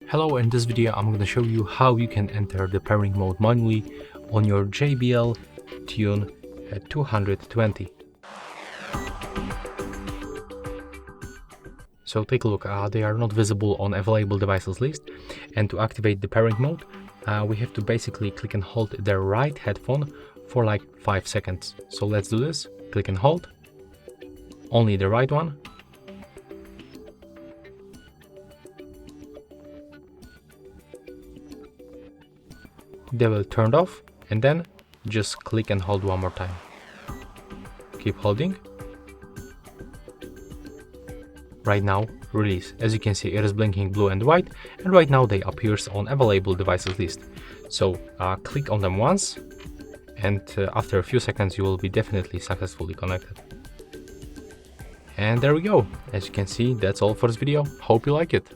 Hello, in this video I'm going to show you how you can enter the pairing mode manually on your JBL Tune 220. So take a look, they are not visible on available devices list, and to activate the pairing mode we have to basically click and hold the right headphone for like 5 seconds. So let's do this. Click and hold, only the right one. They will turn off, and then just click and hold one more time. Keep holding. Right now, release. As you can see, it is blinking blue and white, and right now they appears on available devices list. So click on them once, and after a few seconds you will be definitely successfully connected. And there we go. As you can see, that's all for this video. Hope you like it.